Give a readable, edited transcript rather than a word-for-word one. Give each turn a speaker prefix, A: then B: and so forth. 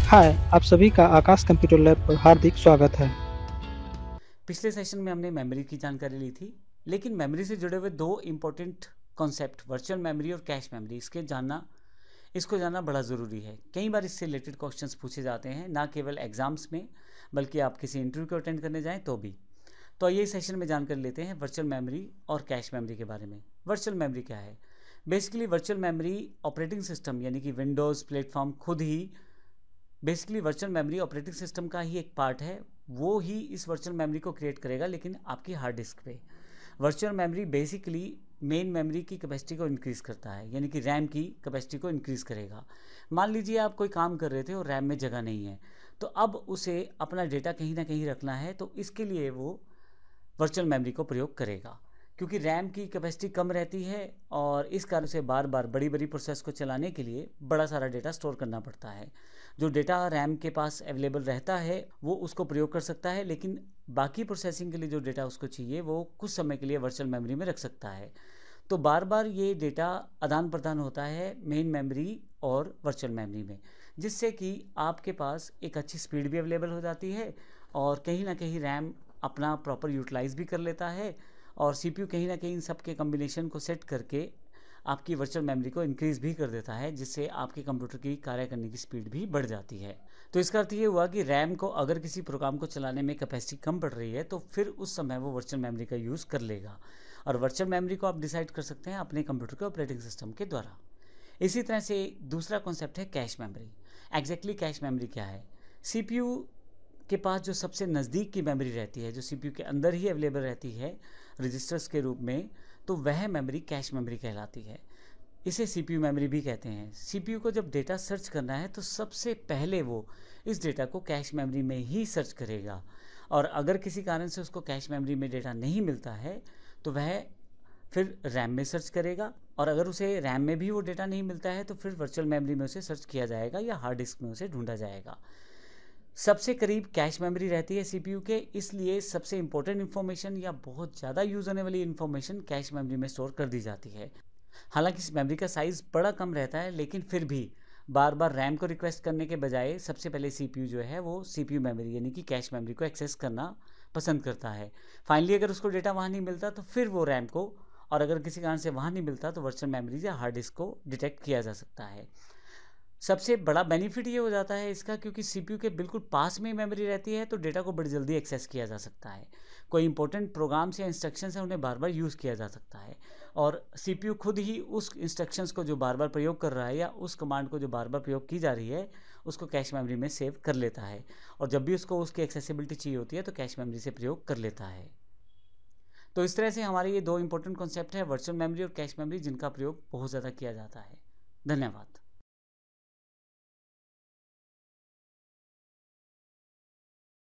A: हाय, आप सभी का आकाश कंप्यूटर लैब पर हार्दिक स्वागत है।
B: पिछले सेशन में हमने मेमोरी की जानकारी ली थी, लेकिन मेमोरी से जुड़े हुए दो इम्पोर्टेंट कॉन्सेप्ट वर्चुअल मेमोरी और कैश मेमोरी इसको जानना बड़ा ज़रूरी है। कई बार इससे रिलेटेड क्वेश्चंस पूछे जाते हैं, ना केवल एग्जाम्स में बल्कि आप किसी इंटरव्यू को अटेंड करने जाएं तो भी। तो आइए इस सेशन में जानकारी लेते हैं वर्चुअल मेमोरी और कैश मेमोरी के बारे में। वर्चुअल मेमोरी क्या है? Basically virtual memory operating system यानी कि विंडोज़ प्लेटफॉर्म खुद ही basically virtual memory operating system का ही एक पार्ट है। वो ही इस वर्चुअल मेमोरी को क्रिएट करेगा, लेकिन आपकी हार्ड डिस्क पे। Virtual memory basically main memory की कैपेसिटी को इंक्रीज़ करता है, यानी कि रैम की कैपेसिटी को इंक्रीज़ करेगा। मान लीजिए आप कोई काम कर रहे थे और रैम में जगह नहीं है, तो अब उसे अपना डेटा कहीं ना कहीं रखना है, तो इसके लिए वो वर्चुअल मेमोरी को प्रयोग करेगा। क्योंकि रैम की कैपेसिटी कम रहती है और इस कारण से बार बार बड़ी बड़ी प्रोसेस को चलाने के लिए बड़ा सारा डेटा स्टोर करना पड़ता है। जो डेटा रैम के पास अवेलेबल रहता है वो उसको प्रयोग कर सकता है, लेकिन बाकी प्रोसेसिंग के लिए जो डेटा उसको चाहिए वो कुछ समय के लिए वर्चुअल मेमोरी में रख सकता है। तो बार बार ये डेटा आदान प्रदान होता है मेन मेमोरी और वर्चुअल मेमोरी में, जिससे कि आपके पास एक अच्छी स्पीड भी अवेलेबल हो जाती है और कहीं ना कहीं रैम अपना प्रॉपर यूटिलाइज भी कर लेता है और सीपीयू कहीं ना कहीं इन सब के कम्बिनेशन को सेट करके आपकी वर्चुअल मेमोरी को इंक्रीज़ भी कर देता है, जिससे आपके कंप्यूटर की कार्य करने की स्पीड भी बढ़ जाती है। तो इसका अर्थ ये हुआ कि रैम को अगर किसी प्रोग्राम को चलाने में कैपेसिटी कम पड़ रही है तो फिर उस समय वो वर्चुअल मेमोरी का यूज़ कर लेगा, और वर्चुअल मेमोरी को आप डिसाइड कर सकते हैं अपने कंप्यूटर के ऑपरेटिंग सिस्टम के द्वारा। इसी तरह से दूसरा कॉन्सेप्ट है cache memory. Exactly cache memory क्या है? सीपीयू के पास जो सबसे नज़दीक की मेमोरी रहती है, जो सीपीयू के अंदर ही अवेलेबल रहती है रजिस्टर्स के रूप में, तो वह मेमोरी कैश मेमोरी कहलाती है। इसे सीपीयू मेमोरी भी कहते हैं। सीपीयू को जब डेटा सर्च करना है तो सबसे पहले वो इस डेटा को कैश मेमोरी में ही सर्च करेगा, और अगर किसी कारण से उसको कैश मेमोरी में डेटा नहीं मिलता है तो वह फिर रैम में सर्च करेगा, और अगर उसे रैम में भी वो डेटा नहीं मिलता है तो फिर वर्चुअल मेमोरी में उसे सर्च किया जाएगा या हार्ड डिस्क में उसे ढूंढा जाएगा। सबसे करीब कैश मेमोरी रहती है सीपीयू के, इसलिए सबसे इंपॉर्टेंट इन्फॉर्मेशन या बहुत ज़्यादा यूज़ होने वाली इन्फॉर्मेशन कैश मेमोरी में स्टोर कर दी जाती है। हालांकि इस मेमोरी का साइज़ बड़ा कम रहता है, लेकिन फिर भी बार बार रैम को रिक्वेस्ट करने के बजाय सबसे पहले सीपीयू जो है वो सीपीयू मेमोरी यानी कि कैश मेमोरी को एक्सेस करना पसंद करता है। फाइनली अगर उसको डेटा वहाँ नहीं मिलता तो फिर वो रैम को, और अगर किसी कारण से वहाँ नहीं मिलता तो वर्चुअल मेमोरी या हार्ड डिस्क को डिटेक्ट किया जा सकता है। सबसे बड़ा बेनिफिट ये हो जाता है इसका, क्योंकि सीपीयू के बिल्कुल पास में मेमोरी रहती है तो डेटा को बड़ी जल्दी एक्सेस किया जा सकता है। कोई इंपॉर्टेंट प्रोग्राम्स या इंस्ट्रक्शंस हैं उन्हें बार बार यूज़ किया जा सकता है, और सीपीयू खुद ही उस इंस्ट्रक्शंस को जो बार बार प्रयोग कर रहा है या उस कमांड को जो बार बार प्रयोग की जा रही है उसको कैश मेमोरी में सेव कर लेता है, और जब भी उसको उसकी एक्सेसिबिलिटी चाहिए होती है तो कैश मेमोरी से प्रयोग कर लेता है। तो इस तरह से हमारे ये दो इंपॉर्टेंट कॉन्सेप्ट है वर्चुअल मेमोरी और कैश मेमोरी, जिनका प्रयोग बहुत ज़्यादा किया जाता है। धन्यवाद।